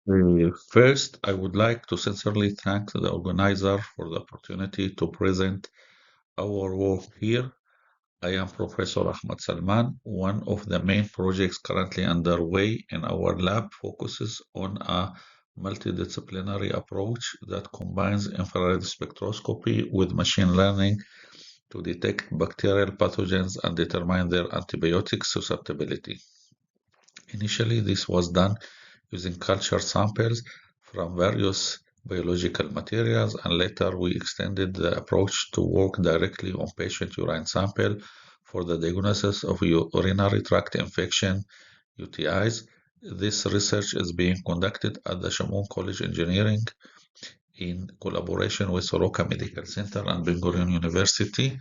First, I would like to sincerely thank the organizer for the opportunity to present our work here. I am Professor Ahmad Salman. One of the main projects currently underway in our lab focuses on a multidisciplinary approach that combines infrared spectroscopy with machine learning to detect bacterial pathogens and determine their antibiotic susceptibility. Initially, this was done using culture samples from various biological materials, and later we extended the approach to work directly on patient urine sample for the diagnosis of urinary tract infection (UTIs). This research is being conducted at the Shamoun College Engineering in collaboration with Soroka Medical Center and Ben Gurion University,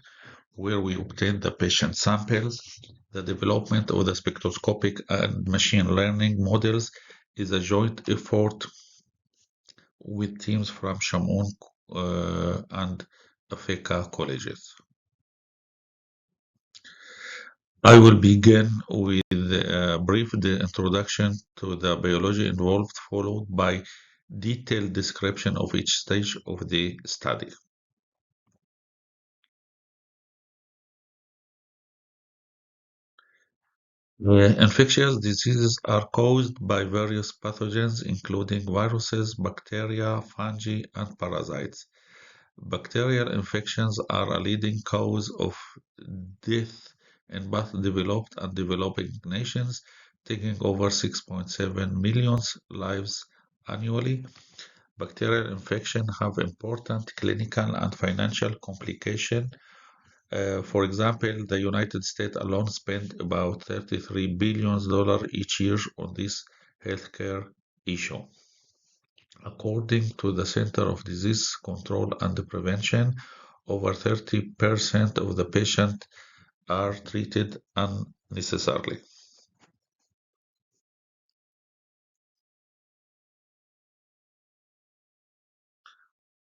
where we obtained the patient samples. The development of the spectroscopic and machine learning models is a joint effort with teams from Shamoun and Afeka colleges. I will begin with a brief introduction to the biology involved, followed by detailed description of each stage of the study. Infectious diseases are caused by various pathogens, including viruses, bacteria, fungi, and parasites. Bacterial infections are a leading cause of death in both developed and developing nations, taking over 6.7 million lives annually. Bacterial infections have important clinical and financial complications. For example, the United States alone spend about $33 billion each year on this healthcare issue. According to the Center of Disease Control and Prevention, over 30% of the patients are treated unnecessarily.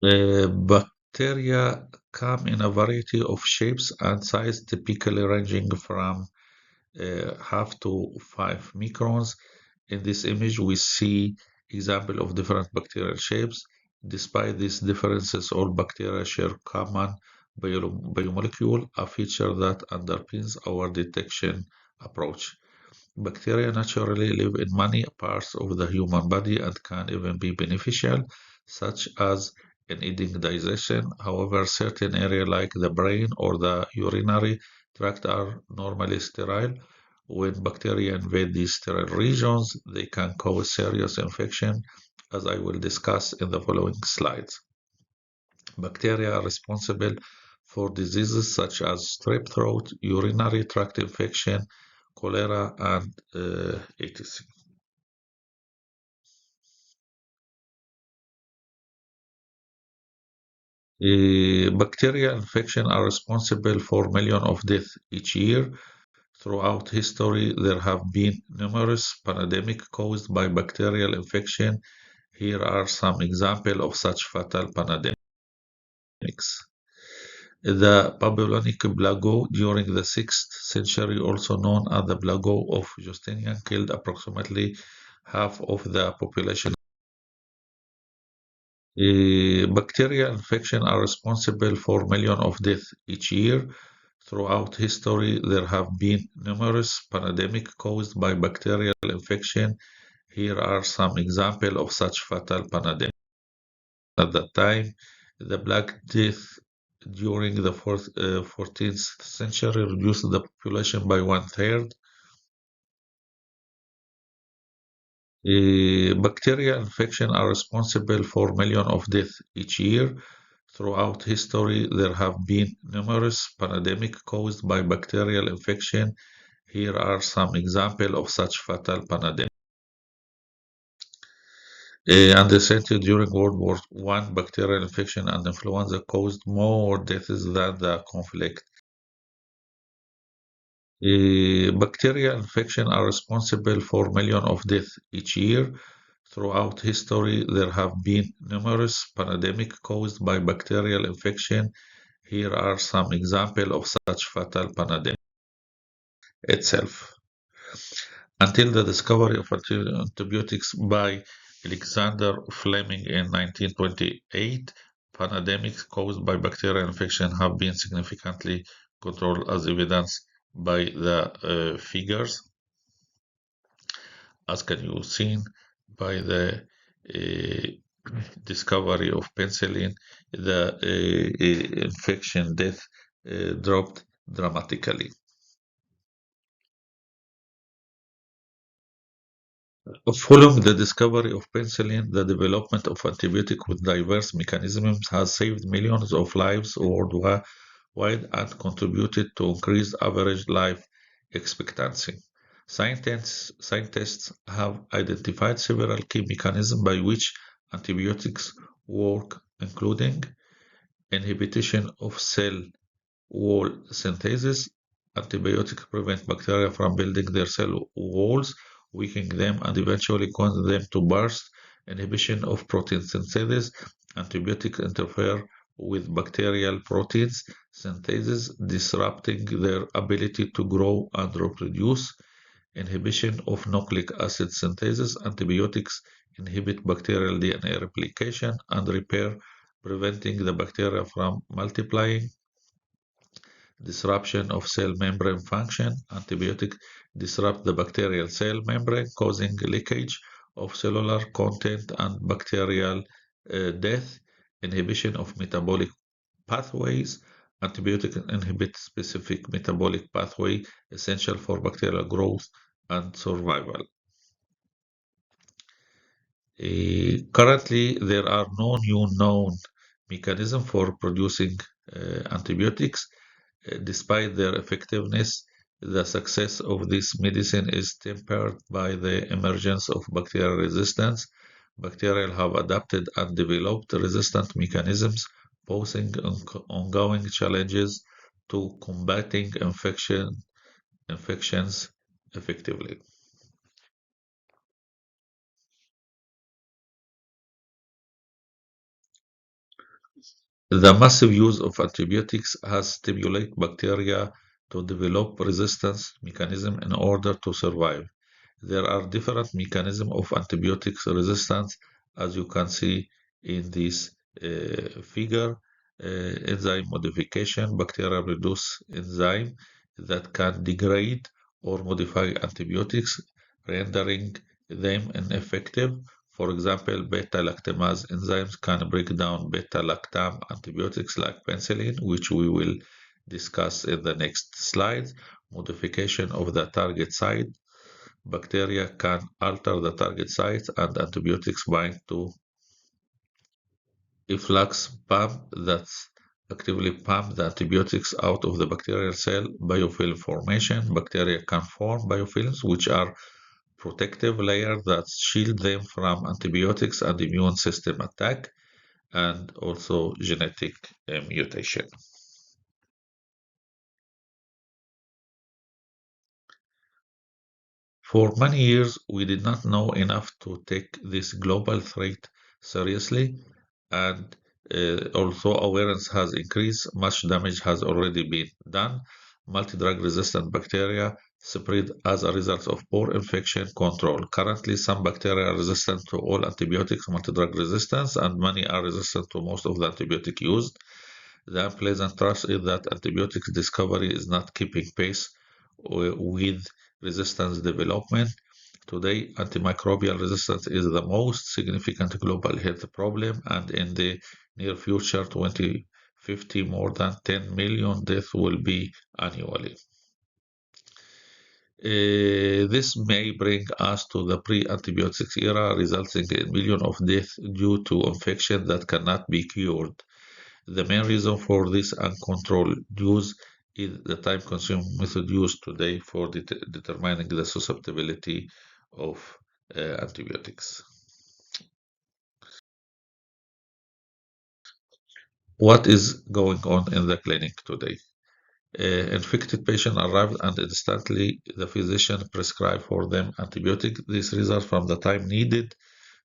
Bacteria come in a variety of shapes and sizes, typically ranging from half to 5 microns. In this image, we see example of different bacterial shapes. Despite these differences, all bacteria share common biomolecule, a feature that underpins our detection approach. Bacteria naturally live in many parts of the human body and can even be beneficial, such as in aiding digestion. However, certain areas like the brain or the urinary tract are normally sterile. When bacteria invade these sterile regions, they can cause serious infection, as I will discuss in the following slides. Bacteria are responsible for diseases such as strep throat, urinary tract infection, cholera, and etc. Bacterial infections are responsible for millions of deaths each year. Throughout history, there have been numerous pandemics caused by bacterial infection. Here are some examples of such fatal pandemics. The Babylonic plague during the 6th century, also known as the Plague of Justinian, killed approximately half of the population. Bacterial infections are responsible for millions of deaths each year. Throughout history, there have been numerous pandemics caused by bacterial infection. Here are some examples of such fatal pandemics. At that time, the Black Death during the 14th century reduced the population by one-third. Bacterial infections are responsible for millions of deaths each year. Throughout history, there have been numerous pandemics caused by bacterial infection. Here are some examples of such fatal pandemics. And recently, during World War I, bacterial infection and influenza caused more deaths than the conflict. Bacterial infections are responsible for millions of deaths each year. Throughout history, there have been numerous pandemics caused by bacterial infection. Here are some examples of such fatal pandemic itself. Until the discovery of antibiotics by Alexander Fleming in 1928, pandemics caused by bacterial infection have been significantly controlled as evidenced by the figures, as can you seen by the discovery of penicillin, the infection death dropped dramatically. Following the discovery of penicillin, the development of antibiotics with diverse mechanisms has saved millions of lives worldwide and contributed to increased average life expectancy. Scientists have identified several key mechanisms by which antibiotics work, including inhibition of cell wall synthesis. Antibiotics prevent bacteria from building their cell walls, weakening them, and eventually cause them to burst. Inhibition of protein synthesis. Antibiotics interfere with bacterial proteins synthesis, disrupting their ability to grow and reproduce. Inhibition of nucleic acid synthesis. Antibiotics inhibit bacterial DNA replication and repair, preventing the bacteria from multiplying. Disruption of cell membrane function. Antibiotics disrupt the bacterial cell membrane, causing leakage of cellular content and bacterial death. Inhibition of metabolic pathways. Antibiotics inhibit specific metabolic pathway essential for bacterial growth and survival. Currently, there are no new known mechanism for producing antibiotics. Despite their effectiveness, the success of this medicine is tempered by the emergence of bacterial resistance. Bacteria have adapted and developed resistant mechanisms, posing ongoing challenges to combating infections effectively. The massive use of antibiotics has stimulated bacteria to develop resistance mechanisms in order to survive. There are different mechanisms of antibiotics resistance, as you can see in this figure. Enzyme modification. Bacteria produce enzyme that can degrade or modify antibiotics, rendering them ineffective. For example, beta-lactamase enzymes can break down beta-lactam antibiotics like penicillin, which we will discuss in the next slide. Modification of the target site. Bacteria can alter the target site and antibiotics bind to efflux pump that actively pump the antibiotics out of the bacterial cell. Biofilm formation. Bacteria can form biofilms, which are protective layers that shield them from antibiotics and immune system attack, and also genetic mutation. For many years, we did not know enough to take this global threat seriously, and although awareness has increased, much damage has already been done. Multi-drug resistant bacteria spread as a result of poor infection control. Currently, some bacteria are resistant to all antibiotics, multi-drug resistance, and many are resistant to most of the antibiotic used. The unpleasant truth is that antibiotics discovery is not keeping pace with resistance development. Today, antimicrobial resistance is the most significant global health problem, and in the near future, 2050, more than 10 million deaths will be annually. This may bring us to the pre-antibiotics era, resulting in millions of deaths due to infection that cannot be cured. The main reason for this uncontrolled use is the time-consuming method used today for determining the susceptibility of antibiotics. What is going on in the clinic today? Infected patient arrive and instantly the physician prescribe for them antibiotic. This results from the time needed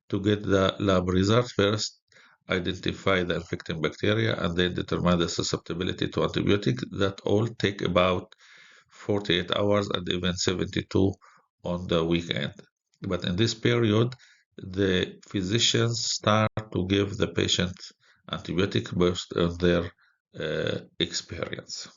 to get the lab results. First, identify the infecting bacteria and then determine the susceptibility to antibiotic. That all take about 48 hours and even 72 on the weekend. But in this period, The physicians start to give the patient antibiotic based on their experience.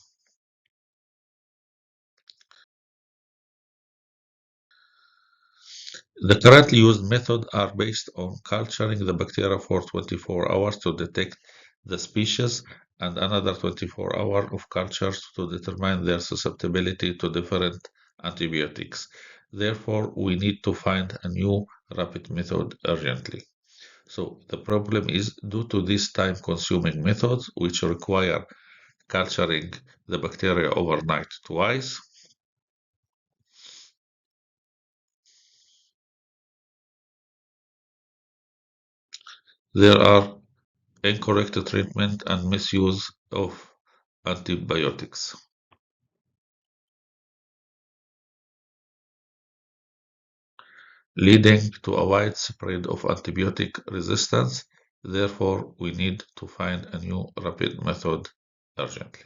The currently used methods are based on culturing the bacteria for 24 hours to detect the species and another 24 hours of cultures to determine their susceptibility to different antibiotics. Therefore, we need to find a new rapid method urgently. So the problem is due to these time-consuming methods, which require culturing the bacteria overnight twice, there are incorrect treatment and misuse of antibiotics, leading to a wide spread of antibiotic resistance. Therefore, we need to find a new rapid method urgently.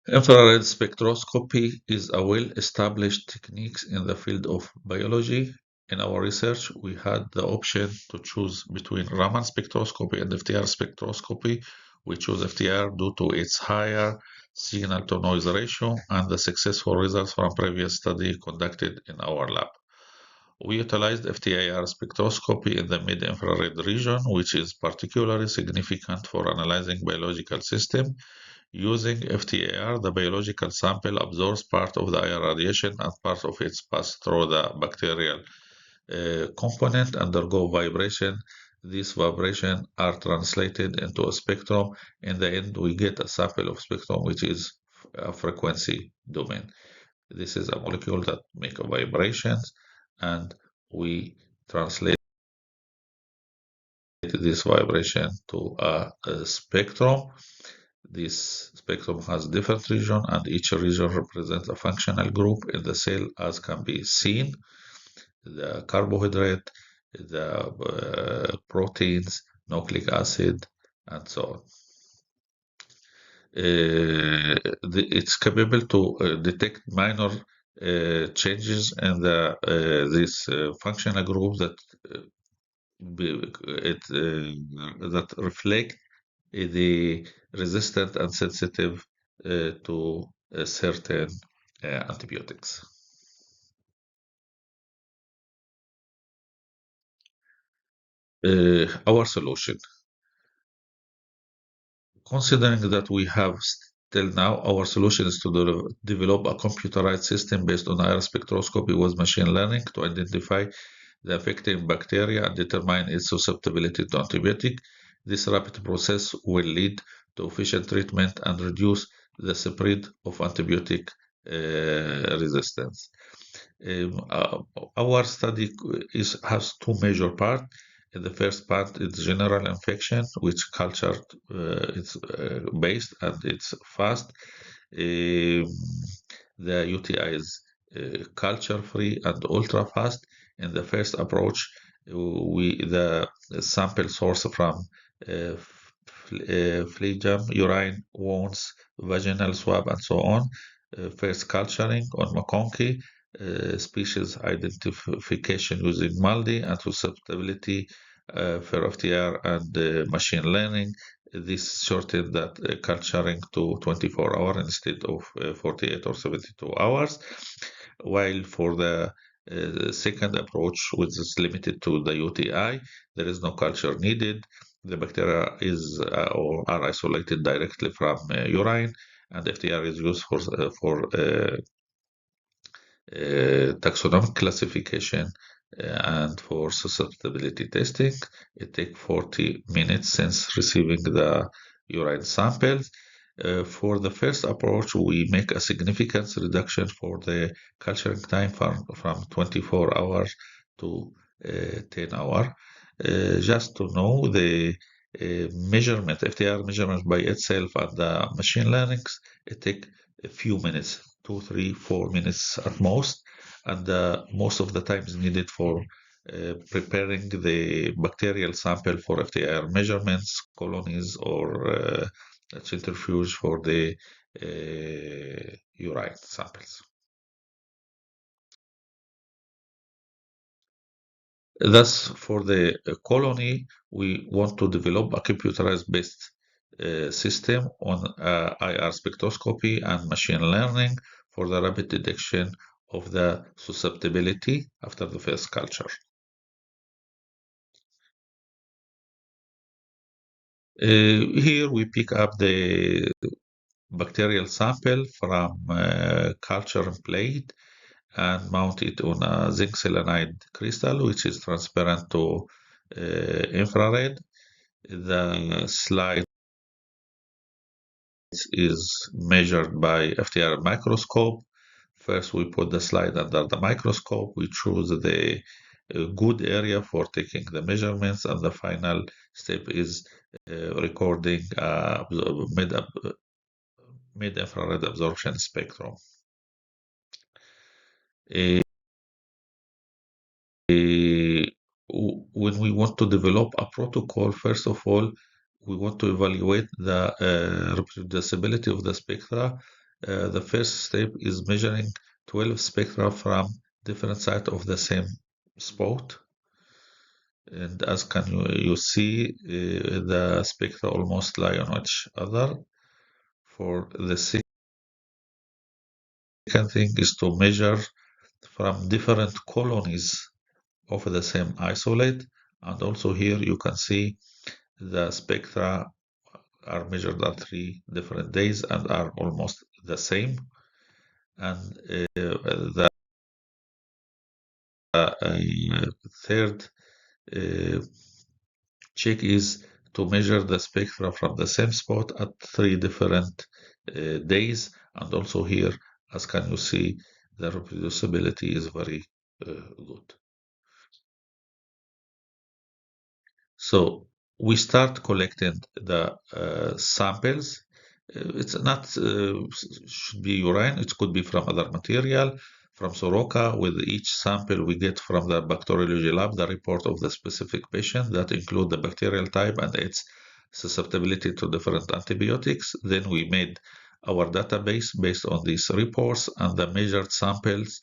Infrared spectroscopy is a well-established technique in the field of biology. In our research, we had the option to choose between Raman spectroscopy and FTR spectroscopy. We chose FTR due to its higher signal-to-noise ratio and the successful results from previous study conducted in our lab. We utilized FTIR spectroscopy in the mid-infrared region, which is particularly significant for analyzing biological systems. Using FTIR, the biological sample absorbs part of the IR radiation and part of it passes through the bacterial component undergo vibration. These vibrations are translated into a spectrum. In the end, we get a sample of spectrum which is a frequency domain. This is a molecule that make vibrations, and we translate this vibration to a spectrum. This spectrum has different regions, and each region represents a functional group in the cell, as can be seen: the carbohydrate, the proteins, nucleic acid, and so on. It's capable to detect minor changes in these functional groups that reflect the resistant and sensitive to certain antibiotics. Our solution, considering that we have till now, our solution is to develop a computerized system based on IR spectroscopy with machine learning to identify the affecting bacteria and determine its susceptibility to antibiotic. This rapid process will lead to efficient treatment and reduce the spread of antibiotic resistance. Our study has two major parts. In the first part, it's general infection, which culture is based and it's fast. Um, the UTI is culture free and ultra fast. In the first approach, the sample source from phlegm, urine, wounds, vaginal swab, and so on. First culturing on McConkey, species identification using MALDI and susceptibility for FTR and machine learning. This shortened that culturing to 24 hours instead of 48 or 72 hours. While for the second approach, which is limited to the UTI, there is no culture needed. The bacteria is or are isolated directly from urine, and FTR is used for taxonomic classification and for susceptibility testing. It takes 40 minutes since receiving the urine samples. For the first approach, we make a significant reduction for the culturing time from 24 hours to 10 hours. Just to know the measurement, FTR measurement by itself and the machine learnings, it takes a few minutes, 2, 3, 4 minutes at most, and most of the time is needed for preparing the bacterial sample for FTIR measurements, colonies, or centrifuge for the urine samples. Thus, for the colony, we want to develop a computerized based system on IR spectroscopy and machine learning for the rapid detection of the susceptibility after the first culture. Here we pick up the bacterial sample from culture plate and mount it on a zinc selenide crystal, which is transparent to infrared. The slide is measured by FTR microscope. First, we put the slide under the microscope. We choose the good area for taking the measurements, and the final step is recording mid-infrared absorption spectrum. Uh, when we want to develop a protocol, first of all, we want to evaluate the reproducibility of the spectra. The first step is measuring 12 spectra from different sites of the same spot. And as you see, the spectra almost lie on each other. For the second thing is to measure from different colonies of the same isolate. And also here you can see the spectra are measured at 3 different days and are almost the same. And the third check is to measure the spectra from the same spot at 3 different days. And also here, as can you see, the reproducibility is very good. So we start collecting the samples. It's not should be urine. It could be from other material, from Soroka. With each sample we get from the bacteriology lab the report of the specific patient that include the bacterial type and its susceptibility to different antibiotics. Then we made our database based on these reports and the measured samples.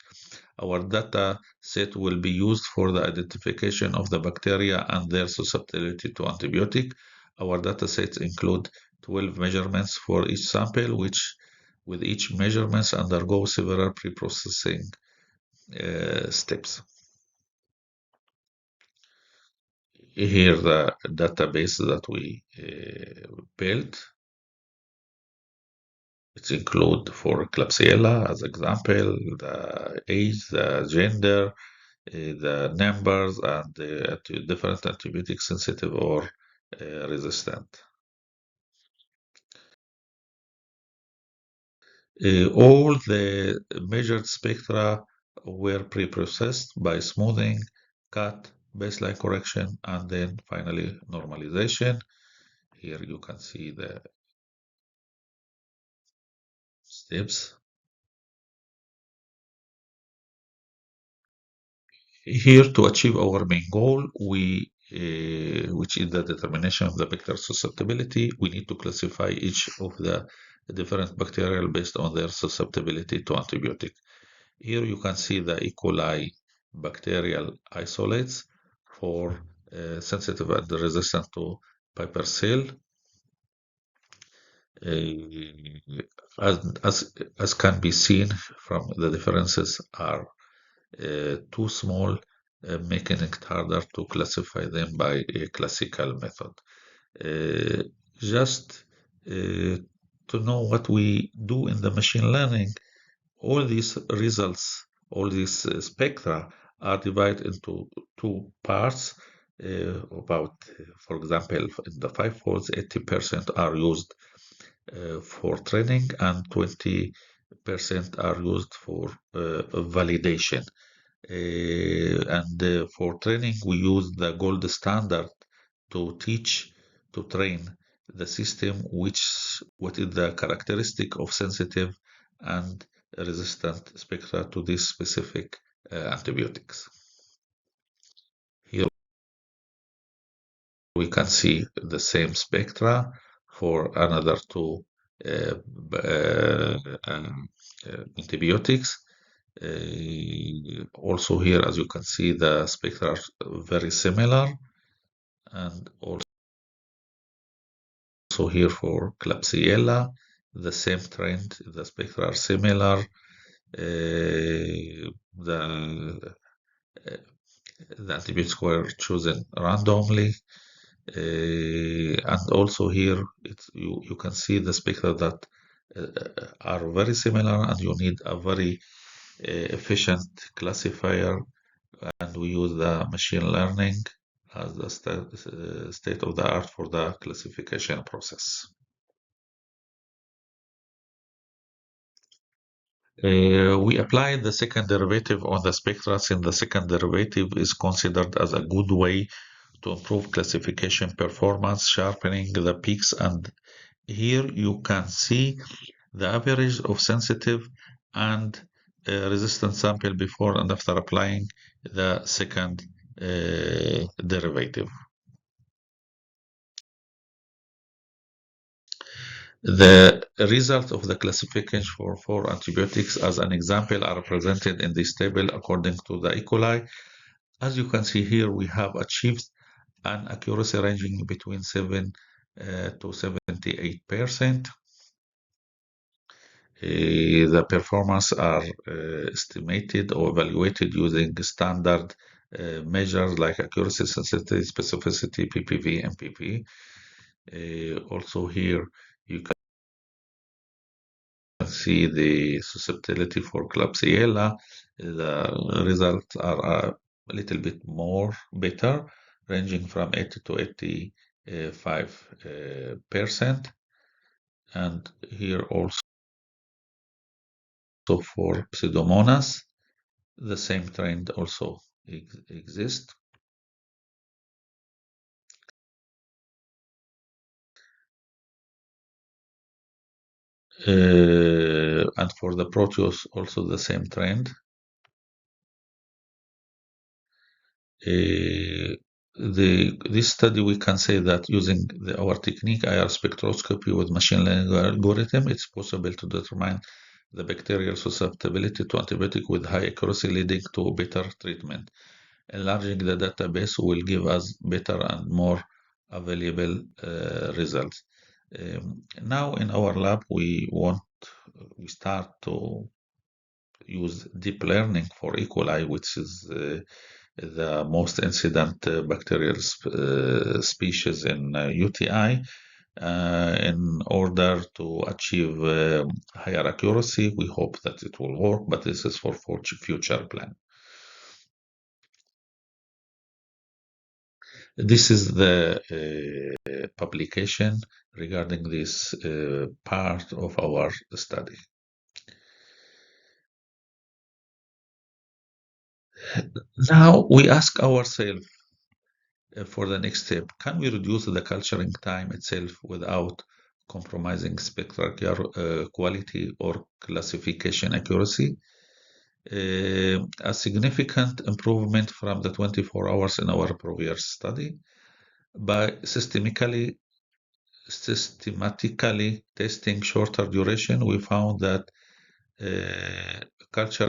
Our data set will be used for the identification of the bacteria and their susceptibility to antibiotic. Our data sets include 12 measurements for each sample, which with each measurements undergo several pre-processing steps. Here the database that we built. It include for Klebsiella as example, the age, the gender, the numbers, and the different antibiotic sensitive or resistant. All the measured spectra were pre-processed by smoothing, cut, baseline correction, and then finally normalization. Here you can see the steps. Here to achieve our main goal, which is the determination of the bacterial susceptibility, we need to classify each of the different bacterial based on their susceptibility to antibiotic. Here you can see the E. coli bacterial isolates for sensitive and resistant to piperacillin. As can be seen from the differences are too small, making it harder to classify them by a classical method. Just to know what we do in the machine learning, all these results, all these spectra are divided into two parts. For example, in the five folds, 80% are used for training and 20% are used for validation. And for training, we use the gold standard to train the system, what is the characteristic of sensitive and resistant spectra to these specific antibiotics. Here we can see the same spectra for another two antibiotics. Also here, as you can see, the spectra are very similar, and also here for Klebsiella, the same trend, the spectra are similar. The the antibiotics were chosen randomly. And also here you can see the spectra that are very similar, and you need a very efficient classifier, and we use the machine learning as the state of the art for the classification process. We apply the second derivative on the spectra, since the second derivative is considered as a good way to improve classification performance, sharpening the peaks, and here you can see the average of sensitive and resistant sample before and after applying the second derivative. The results of the classification for four antibiotics, as an example, are presented in this table according to the E. coli. As you can see here, we have achieved an accuracy ranging between 7 to 78%. The performance are estimated or evaluated using standard measures like accuracy, sensitivity, specificity, PPV, and PP. Also here, you can see the susceptibility for Klebsiella. The results are a little bit more better, ranging from 80 to 85%. And here also for Pseudomonas, the same trend also exists. And for the Proteus, also the same trend. This study, we can say that using our technique, IR spectroscopy with machine learning algorithm, it's possible to determine the bacterial susceptibility to antibiotic with high accuracy, leading to better treatment. Enlarging the database will give us better and more available results. Now in our lab, we start to use deep learning for E. coli, which is the most incident bacterial species in UTI. In order to achieve higher accuracy, we hope that it will work, but this is for future plan. This is the publication regarding this part of our study. Now we ask ourselves for the next step, can we reduce the culturing time itself without compromising spectral quality or classification accuracy? A significant improvement from the 24 hours in our previous study. By systematically testing shorter duration, we found that culture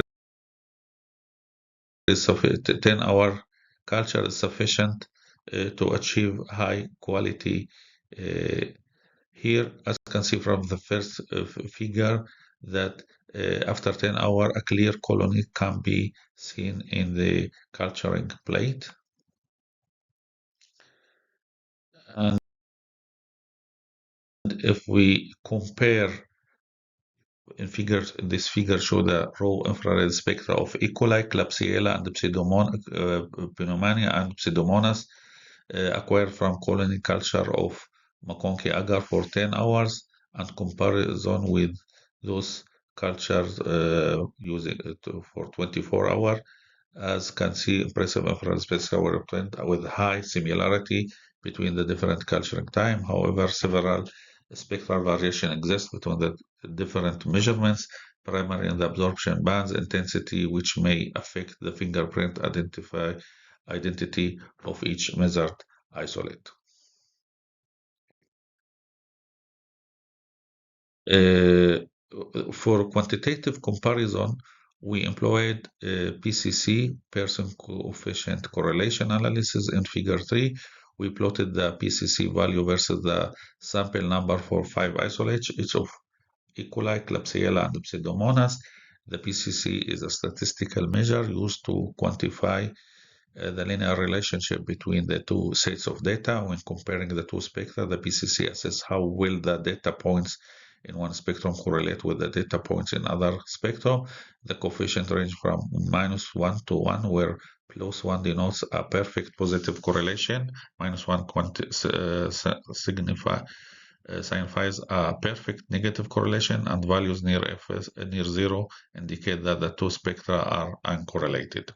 is 10-hour culture is sufficient to achieve high quality. Here, as you can see from the first figure, that after 10 hours, a clear colony can be seen in the culturing plate. And if we compare this figure shows the raw infrared spectra of E. coli, Klebsiella, and pneumonia and Pseudomonas acquired from colony culture of McConkey agar for 10 hours, and comparison with those cultures using it for 24 hours. As can see, impressive infrared spectra were obtained with high similarity between the different culturing time. However, several spectral variation exists between the different measurements, primarily in the absorption bands intensity, which may affect the fingerprint identity of each measured isolate. For quantitative comparison, we employed PCC, person coefficient correlation analysis. In figure 3, we plotted the PCC value versus the sample number for 5 isolates, each of E. coli, Klebsiella, and Pseudomonas. The PCC is a statistical measure used to quantify the linear relationship between the two sets of data. When comparing the two spectra, the PCC assesses how well the data points in one spectrum correlate with the data points in other spectrum. The coefficient range from -1 to 1, where +1 denotes a perfect positive correlation, -1 signifies a perfect negative correlation, and values near zero indicate that the two spectra are uncorrelated.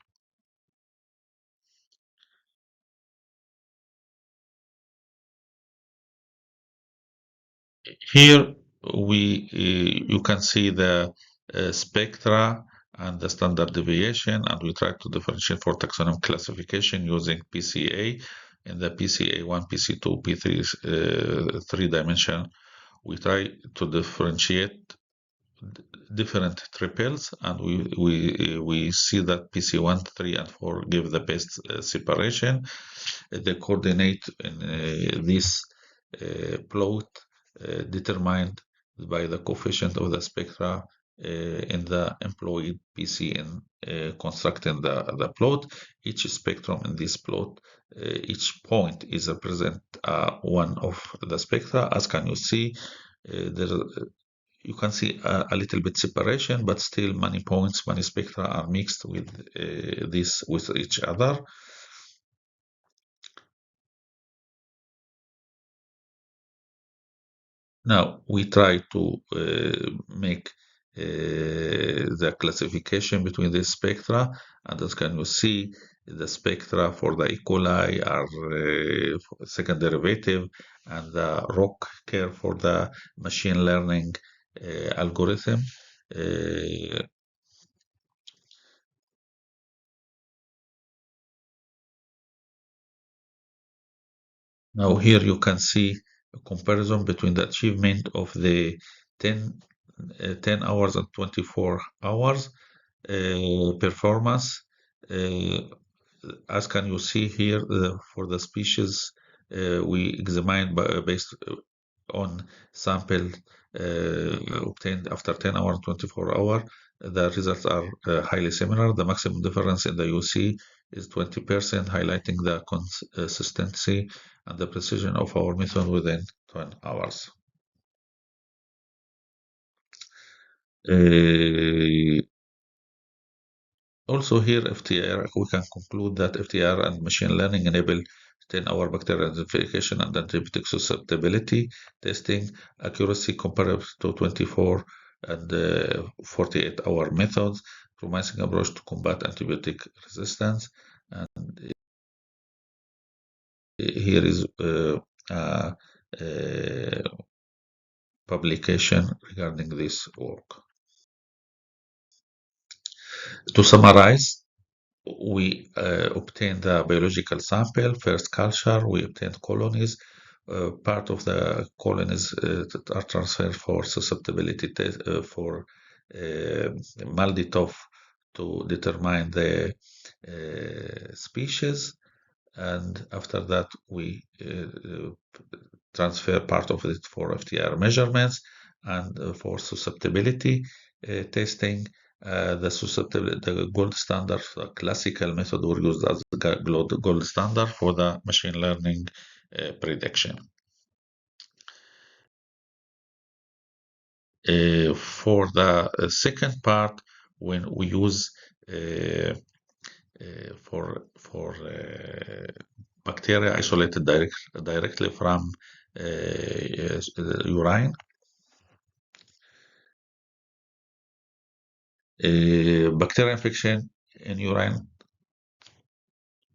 Here you can see the spectra and the standard deviation, and we try to differentiate for taxonomic classification using PCA. In the PCA1, PC2, P3 three-dimension, we try to differentiate different triples, and we see that PC1, 3, and 4 give the best separation. The coordinate in this plot determined by the coefficient of the spectra in the employed PC in constructing the plot. Each spectrum in this plot, each point is represent one of the spectra. As can you see, there you can see a little bit separation, but still many points, many spectra are mixed with with each other. Now we try to make the classification between these spectra, and as can you see, the spectra for the E. coli are second derivative, and the ROC curve for the machine learning algorithm. Uh, Now here you can see a comparison between the achievement of the 10, 10 hours and 24 hours performance. Uh, as can you see here, for the species we examined based on sample obtained after 10 hours and 24 hours, the results are highly similar. The maximum difference in the UC is 20%, highlighting the consistency and the precision of our method within 10 hours. Uh, Also here, FTR, we can conclude that FTR and machine learning enable 10-hour bacterial identification and antibiotic susceptibility testing accuracy comparable to 24 and 48-hour methods, promising approach to combat antibiotic resistance. And here is a publication regarding this work. To summarize, we obtained the biological sample, first culture, we obtained colonies. Part of the colonies are transferred for susceptibility test for MALDI-TOF to determine the species, and after that we transfer part of it for FTR measurements, and for susceptibility testing. The gold standard, the classical method were used as the gold standard for the machine learning prediction. For the second part, when we use for bacteria isolated directly from urine, bacterial infection in urine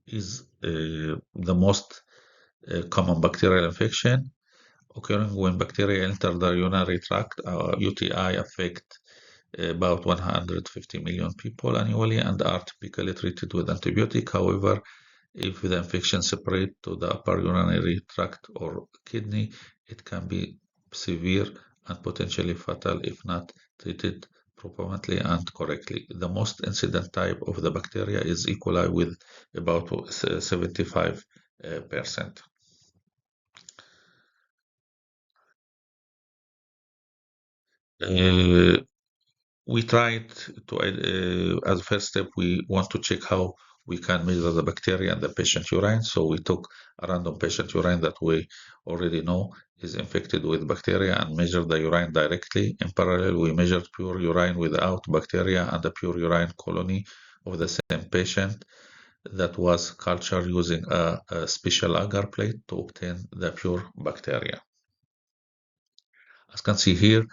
is the most common bacterial infection occurring when bacteria enter the urinary tract. UTI affect about 150 million people annually and are typically treated with antibiotic. However, if the infection spread to the upper urinary tract or kidney, it can be severe and potentially fatal if not treated properly and correctly. The most incident type of the bacteria is E. coli with about 75%. Uh, we tried to, as a first step, we want to check how we can measure the bacteria in the patient urine. So we took a random patient urine that we already know is infected with bacteria and measured the urine directly. In parallel, we measured pure urine without bacteria and a pure urine colony of the same patient that was cultured using a special agar plate to obtain the pure bacteria. As you can see here,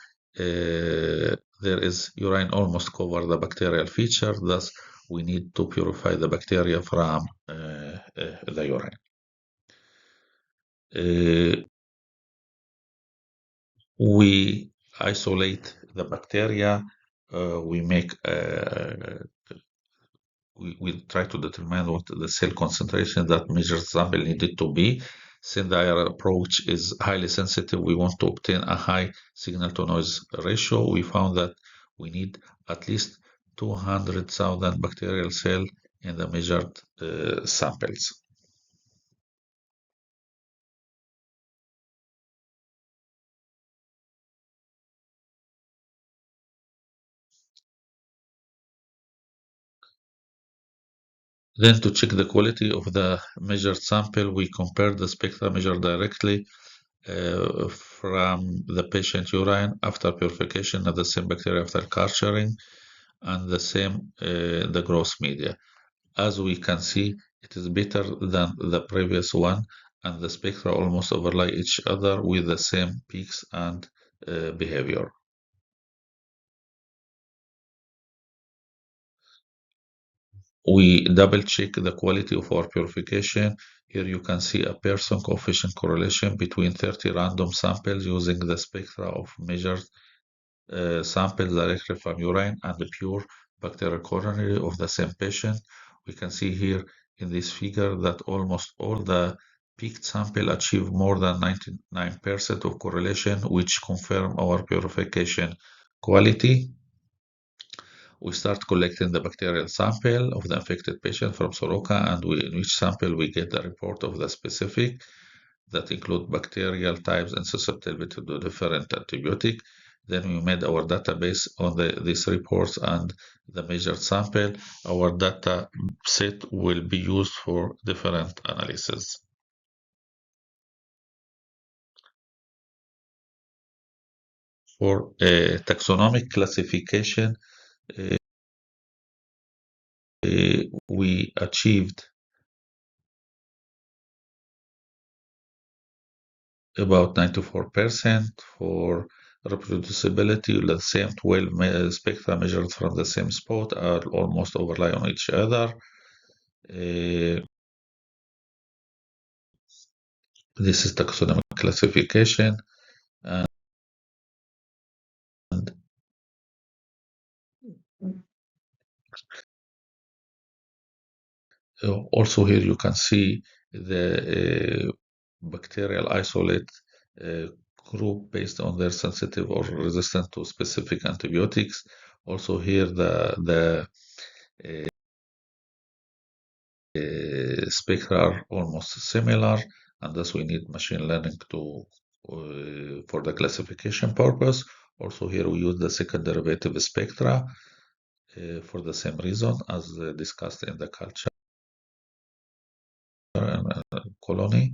there is urine almost cover the bacterial feature, thus we need to purify the bacteria from the urine. We isolate the bacteria, we make we try to determine what the cell concentration that measured sample needed to be. Since our approach is highly sensitive, we want to obtain a high signal to noise ratio. We found that we need at least 200,000 bacterial cells in the measured samples. Then to check the quality of the measured sample, we compare the spectra measured directly from the patient urine after purification of the same bacteria after culturing and the same the gross media. As we can see, it is better than the previous one and the spectra almost overlay each other with the same peaks and behavior. We double check the quality of our purification. Here you can see a Pearson coefficient correlation between 30 random samples using the spectra of measured samples directly from urine and the pure bacterial colony of the same patient. We can see here in this figure that almost all the peaked sample achieve more than 99% of correlation, which confirm our purification quality. We start collecting the bacterial sample of the infected patient from Soroka, and in each sample we get the report of the specific that include bacterial types and susceptibility to different antibiotic. Then we made our database on these reports and the measured sample. Our data set will be used for different analysis. For taxonomic classification, we achieved about 94% for reproducibility. The same 12 spectra measured from the same spot are almost overlay on each other. This is taxonomic classification, and also here you can see the bacterial isolate uh, group based on their sensitive or resistant to specific antibiotics. Also here the spectra are almost similar, and thus we need machine learning to for the classification purpose. Also here we use the second derivative spectra for the same reason as discussed in the culture and colony.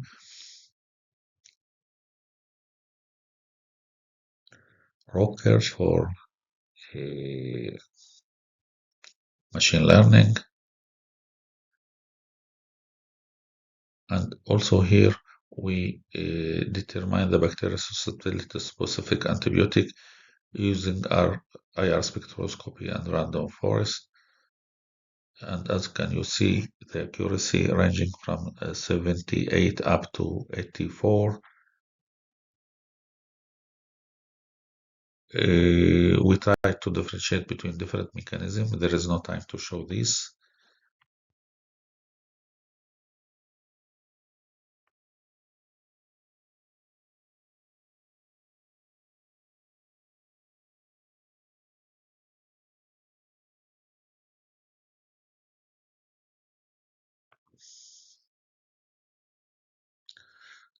Rockers for uh, machine learning, and also here we determine the bacteria susceptibility to specific antibiotic using our IR spectroscopy and random forest. And as can you see, the accuracy ranging from 78 up to 84. We try to differentiate between different mechanisms. There is no time to show this.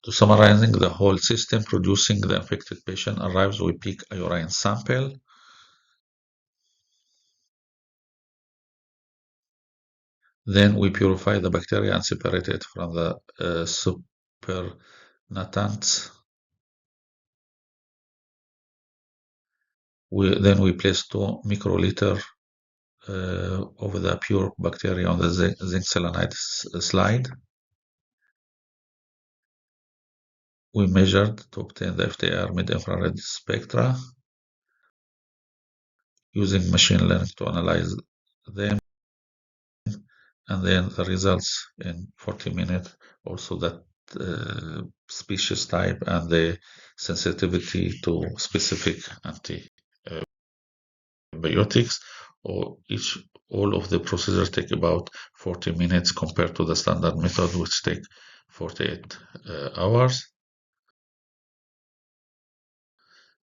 To summarizing the whole system, producing the infected patient arrives, we pick a urine sample. Then we purify the bacteria and separate it from the supernatants. Then we place 2 microliter of the pure bacteria on the zinc selenide slide. We measured to obtain the FTIR mid-infrared spectra using machine learning to analyze them, and then the results in 40 minutes, also that species type and the sensitivity to specific antibiotics, or all of the procedures take about 40 minutes compared to the standard method, which take 48 hours.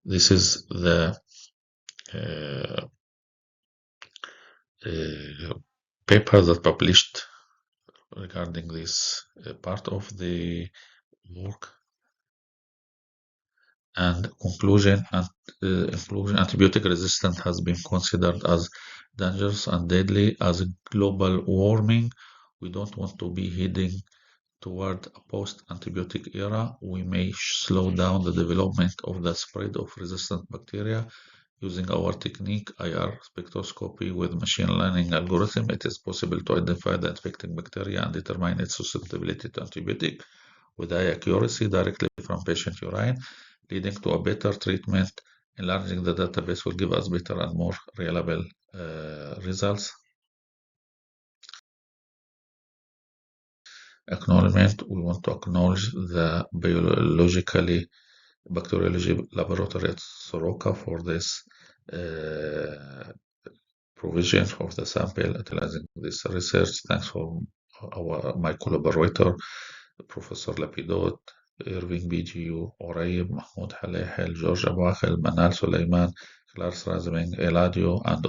This is the paper that published regarding this part of the work. And conclusion, antibiotic resistance has been considered as dangerous and deadly as global warming. We don't want to be heading toward a post-antibiotic era. We may slow down the development of the spread of resistant bacteria using our technique, IR spectroscopy with machine learning algorithm. It is possible to identify the infecting bacteria and determine its susceptibility to antibiotic with high accuracy directly from patient urine, leading to a better treatment. Enlarging the database will give us better and more reliable results. Acknowledgement, we want to acknowledge the bacteriology laboratory at Soroka for this provision of the sample utilizing this research. Thanks for my collaborator, Professor Lapidot, Irving BGU, Oraib, Mahmoud Halehel, George Abu Akhel, Manal Suleiman, Clarence Razming, Eladio, and